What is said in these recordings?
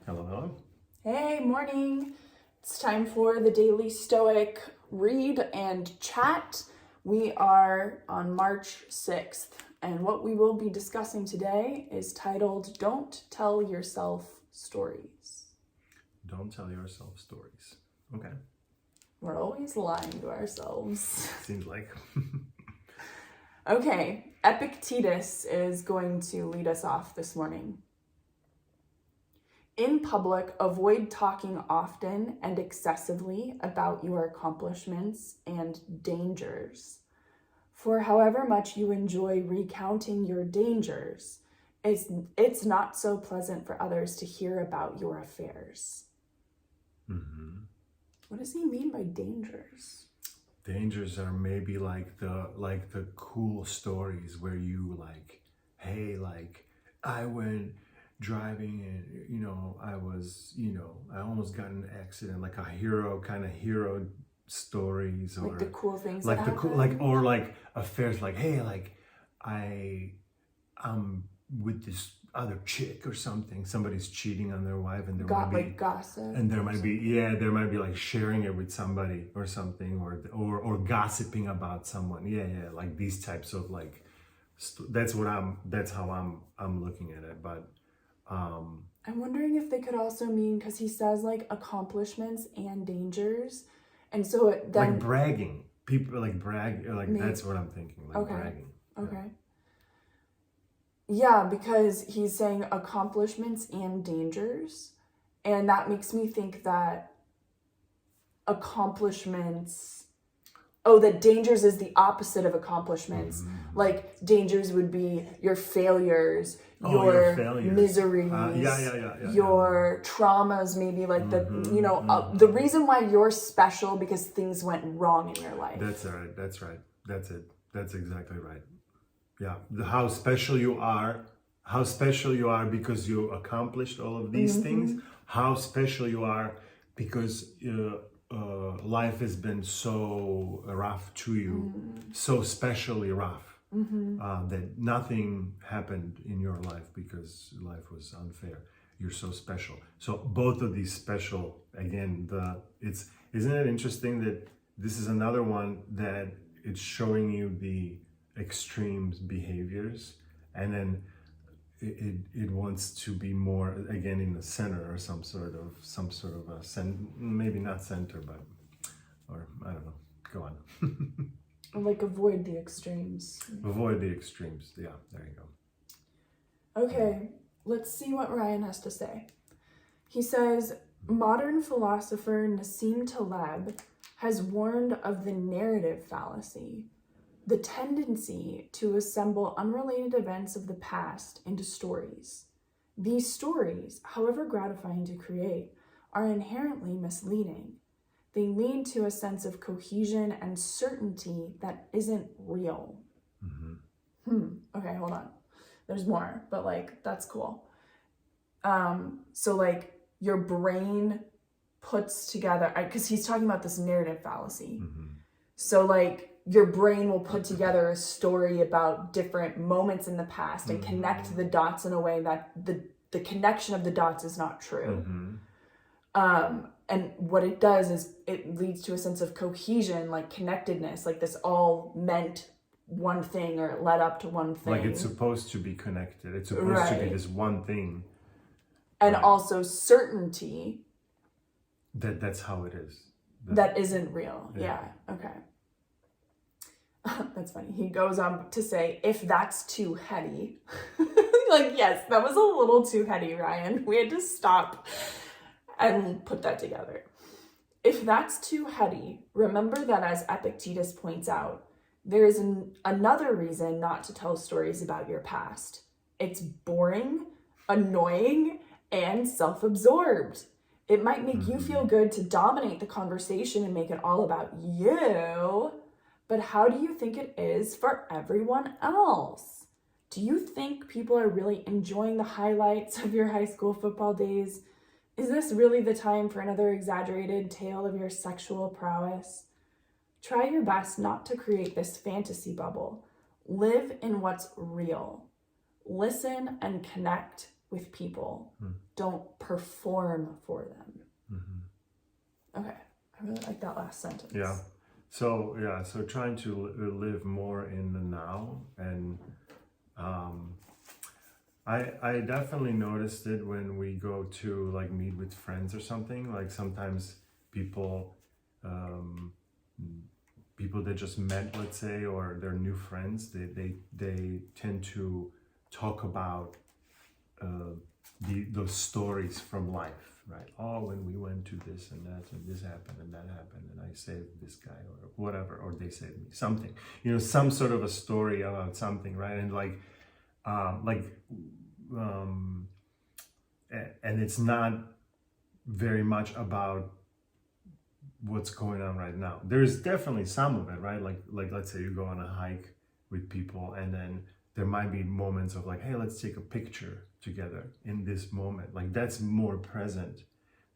Hello, hello. Hey, morning. It's time for the Daily Stoic read and chat. We are on March 6th, and what we will be discussing today is titled, Don't Tell Yourself Stories. Don't tell yourself stories. Okay. We're always lying to ourselves. Seems like. Okay, Epictetus is going to lead us off this morning. In public, avoid talking often and excessively about your accomplishments and dangers. For however much you enjoy recounting your dangers, it's not so pleasant for others to hear about your affairs. Mm-hmm. What does he mean by dangers? Dangers are maybe like the cool stories where you like, hey, like I went driving and I was I almost got in an accident, like a hero stories, or Like the cool things like that the happen? cool, like, or like affairs, like, hey, like I'm with this other chick or something, somebody's cheating on their wife, and Like gossip. and there might be like sharing it with somebody or something, or gossiping about someone. Yeah, like these types of like that's how I'm looking at it. But I'm wondering if they could also mean, because he says like accomplishments and dangers, and so it then like bragging. People like brag, like maybe. That's what I'm thinking, like Okay. bragging. Okay. Yeah, because he's saying accomplishments and dangers, and that makes me think that that dangers is the opposite of accomplishments. Mm-hmm. Like dangers would be your failures, your failures. miseries, your traumas, maybe like the reason why you're special because things went wrong in your life. That's right. That's it. That's exactly right. Yeah, how special you are because you accomplished all of these things. How special you are because life has been so rough to you, so specially rough, that nothing happened in your life because life was unfair. You're so special. So both of these special, again, isn't it interesting that this is another one that it's showing you the extremes behaviors, and then it wants to be more again in the center, or some sort of a maybe not center, but, or I don't know, go on. Like avoid the extremes. Avoid the extremes. Yeah, there you go. Okay, let's see what Ryan has to say. He says, modern philosopher Nassim Taleb has warned of the narrative fallacy, the tendency to assemble unrelated events of the past into stories. These stories, however gratifying to create, are inherently misleading. They lead to a sense of cohesion and certainty that isn't real. Okay, hold on. There's more, but like, that's cool. So like your brain puts together, because he's talking about this narrative fallacy. So like your brain will put together a story about different moments in the past and connect the dots in a way that the connection of the dots is not true. And what it does is it leads to a sense of cohesion, like connectedness, like this all meant one thing, or it led up to one thing. Like it's supposed to be connected. It's supposed to be this one thing. And also certainty. That's how it is. That isn't real. Yeah. Okay. That's funny. He goes on to say, if that's too heady, like, yes, that was a little too heady, Ryan. We had to stop and put that together. If that's too heady, remember that, as Epictetus points out, there is another reason not to tell stories about your past. It's boring, annoying, and self-absorbed. It might make you feel good to dominate the conversation and make it all about you, but how do you think it is for everyone else? Do you think people are really enjoying the highlights of your high school football days? Is this really the time for another exaggerated tale of your sexual prowess? Try your best not to create this fantasy bubble. Live in what's real. Listen and connect with people. Don't perform for them. Okay, I really like that last sentence. Yeah. So trying to live more in the now, and I definitely noticed it when we go to like meet with friends or something. Like sometimes people that just met, let's say, or they're new friends, they tend to talk about those stories from life, right? Oh, when we went to this and that, and this happened and that happened, and I saved this guy or whatever, or they saved me, something, some sort of a story about something, right? And and it's not very much about what's going on right now. There's definitely some of it, right? Like let's say you go on a hike with people, and then there might be moments of like, hey, let's take a picture together in this moment. Like that's more present.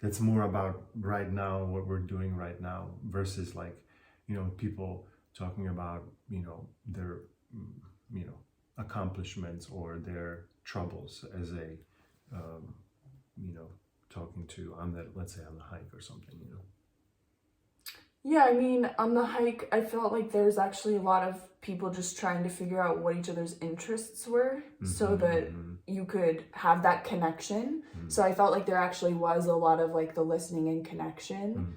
That's more about right now, what we're doing right now, versus like, people talking about, their, accomplishments or their troubles as a, talking to on the, let's say on the hike or something, Yeah, I mean, on the hike, I felt like there's actually a lot of people just trying to figure out what each other's interests were so that you could have that connection. So I felt like there actually was a lot of like the listening and connection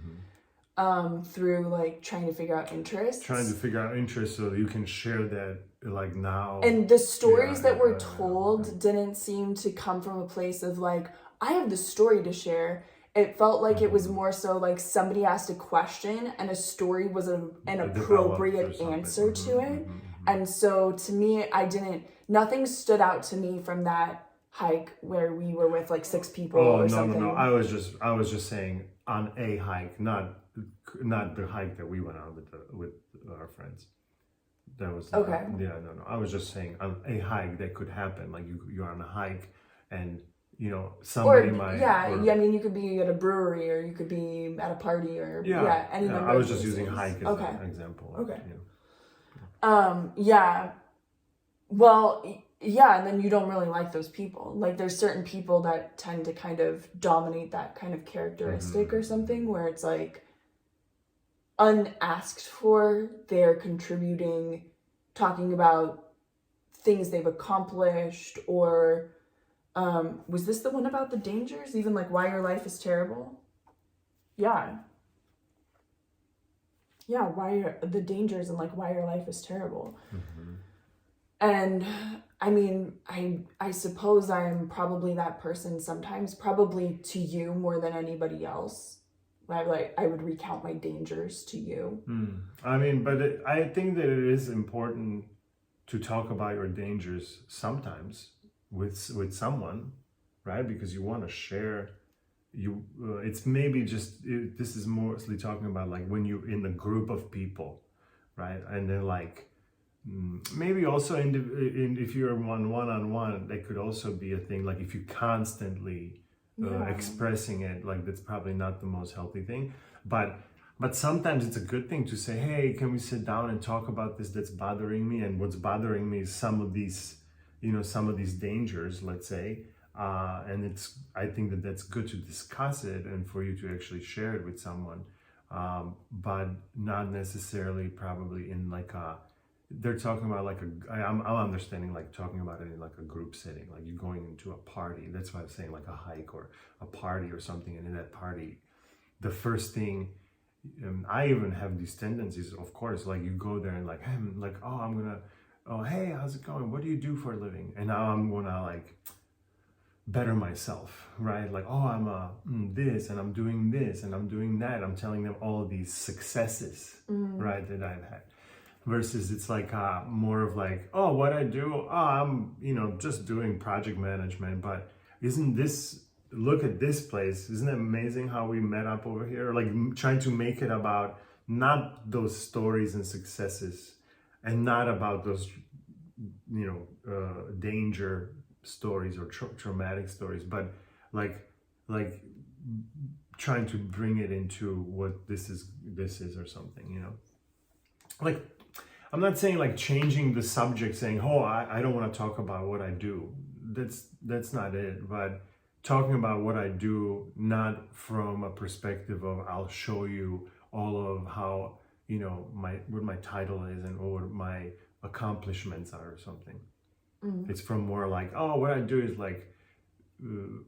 through like trying to figure out interests. Trying to figure out interests so that you can share that like now. And the stories that were told didn't seem to come from a place of like, I have the story to share. It felt like it was more so like somebody asked a question and a story was an appropriate answer to it. And so to me, nothing stood out to me from that hike where we were with like 6 people or something. No. I was just saying on a hike, not the hike that we went on with our friends. That was okay. No. I was just saying on a hike that could happen. Like you're on a hike and somebody might. I mean, you could be at a brewery or you could be at a party or any number. I was of just using places. hike as an example. Okay. Well, and then you don't really like those people. Like there's certain people that tend to kind of dominate that kind of characteristic or something where it's like unasked for, they're contributing, talking about things they've accomplished or was this the one about the dangers? Even like why your life is terrible? Yeah, the dangers and like why your life is terrible. And I mean, I suppose I'm probably that person sometimes, probably to you more than anybody else. I would recount my dangers to you. I mean, but I think that it is important to talk about your dangers sometimes with someone, right? Because you want to share. It's maybe this is mostly talking about like when you're in a group of people, right? And then like maybe also if you're one-on-one, that could also be a thing. Like if you constantly expressing it, like that's probably not the most healthy thing. But sometimes it's a good thing to say, hey, can we sit down and talk about this that's bothering me? And what's bothering me is some of these dangers, let's say. And I think that's good to discuss it and for you to actually share it with someone. But not necessarily probably in like they're talking about like I'm understanding like talking about it in like a group setting, like you're going into a party. That's why I'm saying like a hike or a party or something. And in that party, the first thing, I even have these tendencies, of course, like you go there and like, hey, how's it going? What do you do for a living? And now I'm gonna like better myself, right? Like, I'm this and I'm doing this and I'm doing that. I'm telling them all of these successes, right, that I've had. Versus it's like more of like, what I do, I'm, just doing project management, but look at this place. Isn't it amazing how we met up over here? Like trying to make it about not those stories and successes and not about those, danger stories or traumatic stories, but like trying to bring it into what this is or something, like I'm not saying like changing the subject, saying, I don't want to talk about what I do. that's not it. But talking about what I do, not from a perspective of I'll show you all of how, you know, what my title is and what my accomplishments are or something. It's from more like, oh, what I do is like, you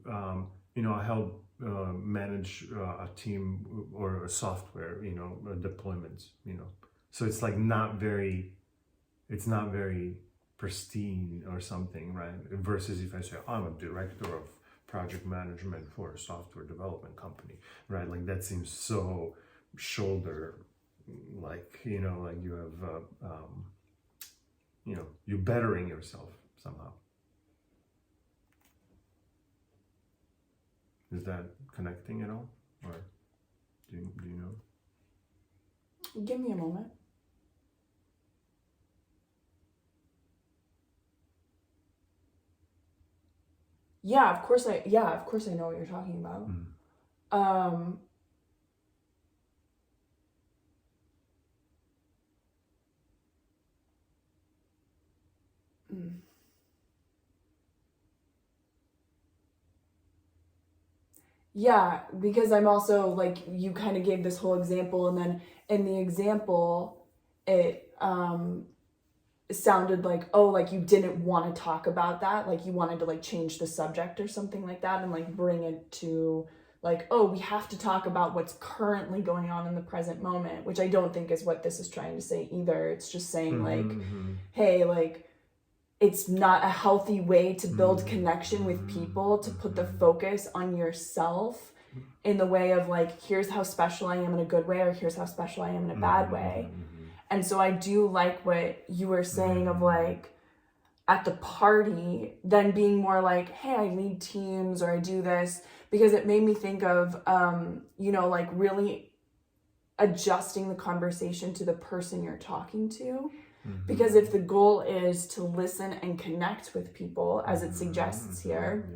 know, I help manage a team or a software, you know, deployments, you know. So it's like it's not very pristine or something, right? Versus if I say, I'm a director of project management for a software development company, right? Like that seems so shoulder, like, you know, like you have, you know, you're bettering yourself somehow. Is that connecting at all? Or do you know? Give me a moment. Yeah, of course I know what you're talking about. Yeah, because I'm also like, you kind of gave this whole example, and then in the example, it sounded like, oh, like you didn't want to talk about that, like you wanted to like change the subject or something like that, and like bring it to like, oh, we have to talk about what's currently going on in the present moment, which I don't think is what this is trying to say either. It's just saying like, hey, like it's not a healthy way to build connection with people to put the focus on yourself in the way of like, here's how special I am in a good way, or here's how special I am in a bad way. And so I do like what you were saying of like, at the party, then being more like, hey, I lead teams or I do this, because it made me think of, you know, like really adjusting the conversation to the person you're talking to. Because if the goal is to listen and connect with people, as it suggests here,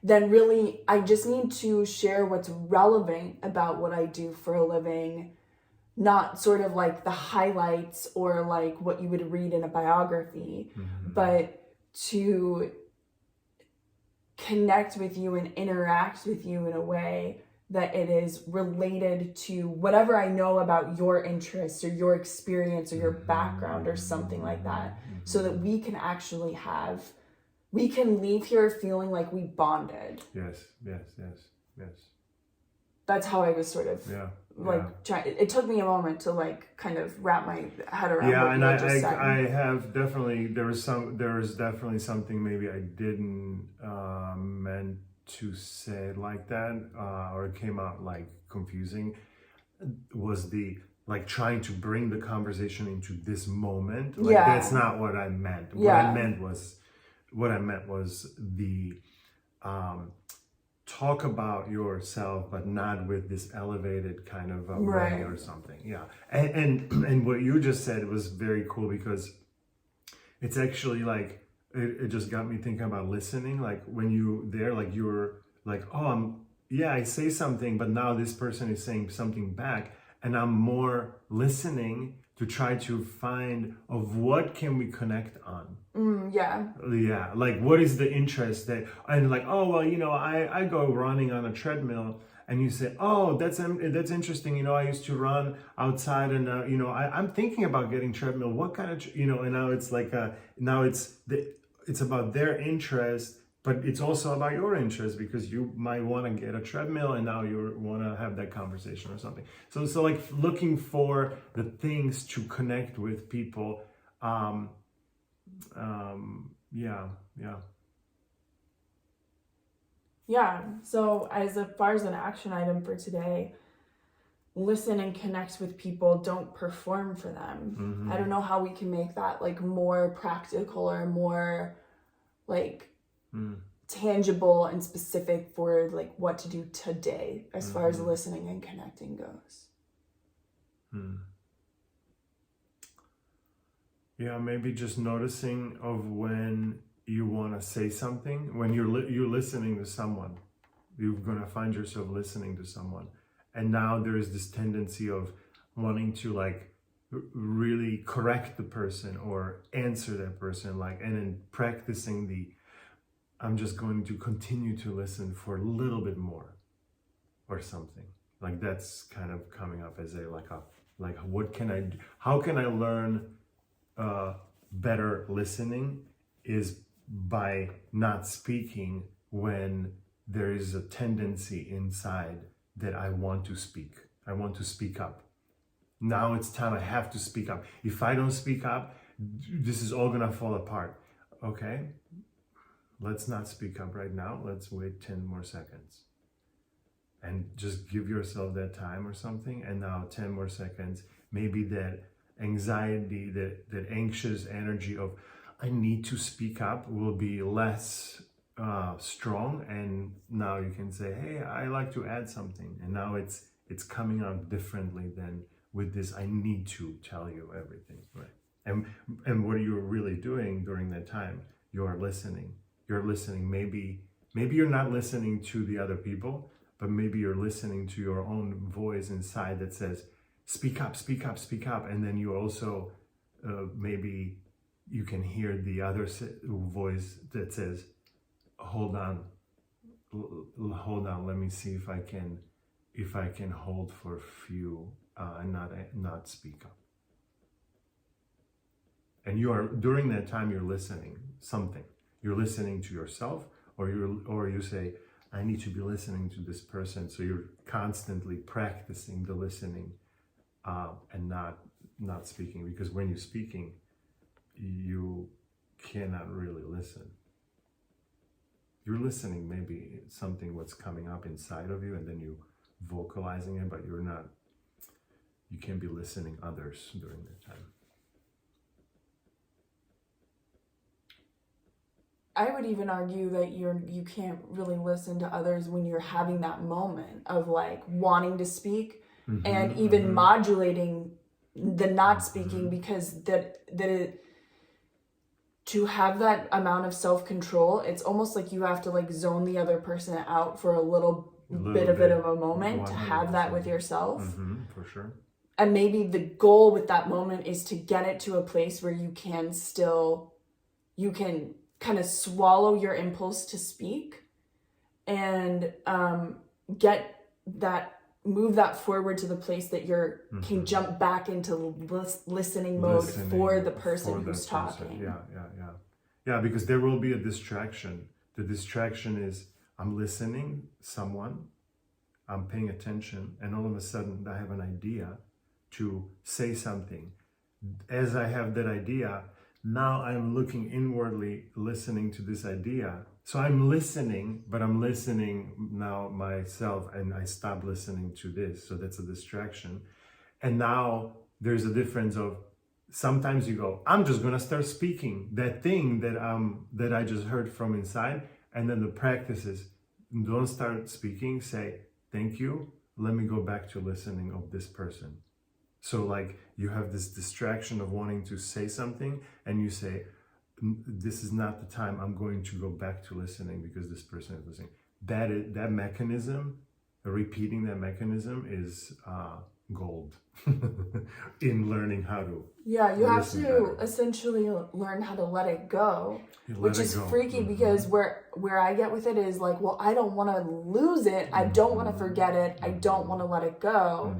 then really I just need to share what's relevant about what I do for a living, not sort of like the highlights or like what you would read in a biography, but to connect with you and interact with you in a way that it is related to whatever I know about your interests or your experience or your background or something like that, so that we can actually we can leave here feeling like we bonded. Yes. That's how I was sort of trying. It took me a moment to like kind of wrap my head around. Yeah, what and you just said. I have definitely, there is definitely something maybe I didn't meant to say it like that, or it came out like confusing, was the like trying to bring the conversation into this moment. Like that's not what I meant. What I meant was the talk about yourself, but not with this elevated kind of way or something. Yeah, and what you just said was very cool, because it's actually like it just got me thinking about listening. Like when like you're like, oh, I say something, but now this person is saying something back, and I'm more listening to try to find of what can we connect on. Like what is the interest that, and like, oh well, you know, I go running on a treadmill, and you say, oh, that's interesting, you know, I used to run outside, and you know, I'm thinking about getting treadmill, what kind of, you know, and now it's like now it's about their interest, but it's also about your interest, because you might want to get a treadmill, and now you want to have that conversation or something. So like looking for the things to connect with people. So as far as an action item for today, listen and connect with people, don't perform for them. I don't know how we can make that like more practical or more like tangible and specific for like what to do today as far as listening and connecting goes. Yeah, maybe just noticing of when you want to say something, when you're listening to someone, you're going to find yourself listening to someone, and now there is this tendency of wanting to like really correct the person or answer that person, like, and then practicing I'm just going to continue to listen for a little bit more or something. Like that's kind of coming up as what can I do? How can I learn better listening is by not speaking when there is a tendency inside that I want to speak. I want to speak up. Now it's time, I have to speak up. If I don't speak up, this is all gonna fall apart. Okay, let's not speak up right now. Let's wait 10 more seconds. And just give yourself that time or something. And now 10 more seconds, maybe that anxiety, that anxious energy of I need to speak up will be less strong. And now you can say, hey, I like to add something. And now it's coming out differently than with this, I need to tell you everything, right? And what you're really doing during that time, you're listening. You're listening. Maybe you're not listening to the other people, but maybe you're listening to your own voice inside that says, speak up, speak up, speak up. And then you also, maybe you can hear the other voice that says, hold on, let me see if I can hold for a few and not speak up. And during that time, you're listening something. You're listening to yourself, or you say, I need to be listening to this person. So you're constantly practicing the listening and not speaking, because when you're speaking, you cannot really listen. You're listening maybe something what's coming up inside of you, and then you vocalizing it, but you can't be listening others during that time. I would even argue that you can't really listen to others when you're having that moment of like wanting to speak and even modulating the not speaking, because to have that amount of self-control, it's almost like you have to like zone the other person out for a little bit of a moment to have that with yourself. For sure. And maybe the goal with that moment is to get it to a place where you can kind of swallow your impulse to speak and move that forward to the place that can jump back into listening mode for the person who's talking. Yeah, because there will be a distraction. The distraction is I'm listening someone, I'm paying attention, and all of a sudden I have an idea to say something. As I have that idea, now I'm looking inwardly, listening to this idea. So I'm listening, but I'm listening now myself, and I stop listening to this. So that's a distraction. And now there's a difference of sometimes you go, I'm just gonna start speaking that thing that I just heard from inside. And then the practice is don't start speaking, say, thank you. Let me go back to listening of this person. So like you have this distraction of wanting to say something, and you say, this is not the time, I'm going to go back to listening because this person is listening. That mechanism, repeating that mechanism is gold in learning how to. Yeah, you have to essentially learn how to let it go, which is freaky because where I get with it is like, well, I don't want to lose it. I don't want to forget it. I don't want to let it go.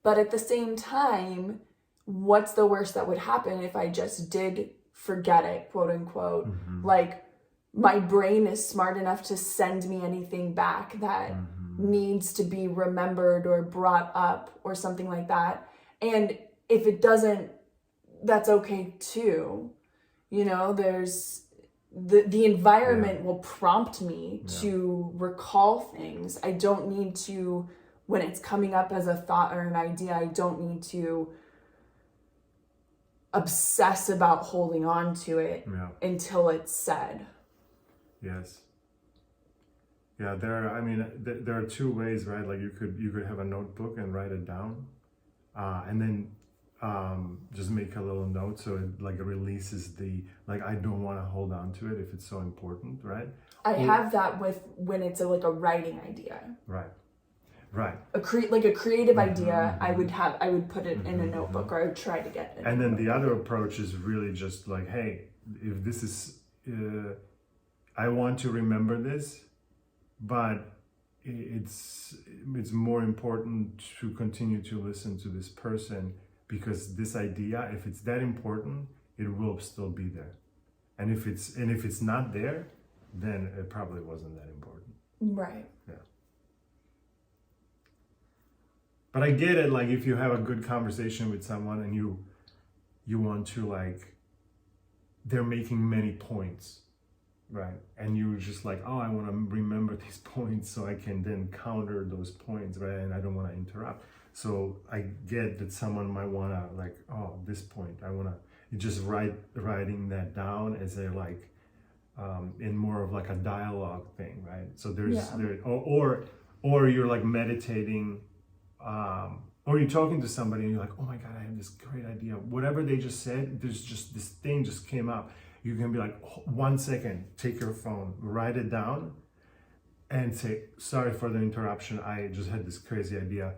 But at the same time, what's the worst that would happen if I just did forget it, quote unquote? Like my brain is smart enough to send me anything back that needs to be remembered or brought up or something like that. And if it doesn't, that's okay too. You know, there's the environment will prompt me to recall things. I don't need to, when it's coming up as a thought or an idea, I don't need to obsess about holding on to it until it's said. Yes. Yeah, there are two ways, right? Like you could have a notebook and write it down, and then just make a little note so it like releases I don't want to hold on to it if it's so important, right? I have that with when it's like a writing idea. Right. A creative idea, I would put it in a notebook, or I would try to get it. And then the other approach is really just like, hey, if this is I want to remember this, but it's more important to continue to listen to this person, because this idea, if it's that important, it will still be there. And if it's not there, then it probably wasn't that important. Right. Yeah. But I get it, like if you have a good conversation with someone and you want to, like, they're making many points, right? And you're just like, oh, I want to remember these points so I can then counter those points, right? And I don't want to interrupt. So I get that someone might want to, like, oh, this point, I want to just writing that down as a, like, in more of like a dialogue thing, right? So or you're like meditating, or you're talking to somebody and you're like, oh my God, I have this great idea. Whatever they just said, there's just this thing just came up. You can be like, 1 second, take your phone, write it down, and say, sorry for the interruption. I just had this crazy idea.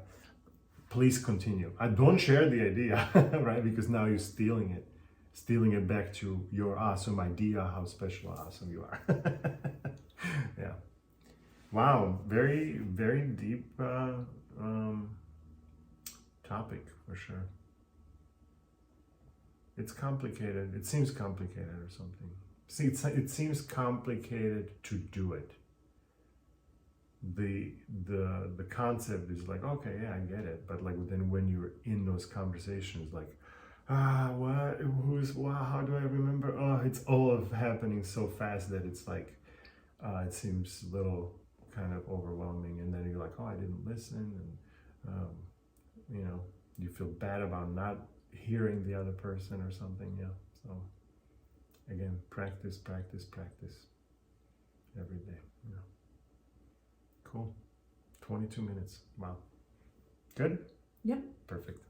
Please continue. I don't share the idea, right? Because now you're stealing it back to your awesome idea, how special, awesome you are. Yeah. Wow. Very, very deep topic for sure. It's complicated. It seems complicated or something. See, it seems complicated to do it. The concept is like, okay, yeah, I get it. But like then when you're in those conversations, like, what, how do I remember? Oh, it's all happening so fast that it's like, it seems a little kind of overwhelming. And then you're like, oh, I didn't listen. And, you feel bad about not hearing the other person or something. Yeah. So again, practice every day. Yeah. Cool. 22 minutes. Wow. Good? Yep. Perfect.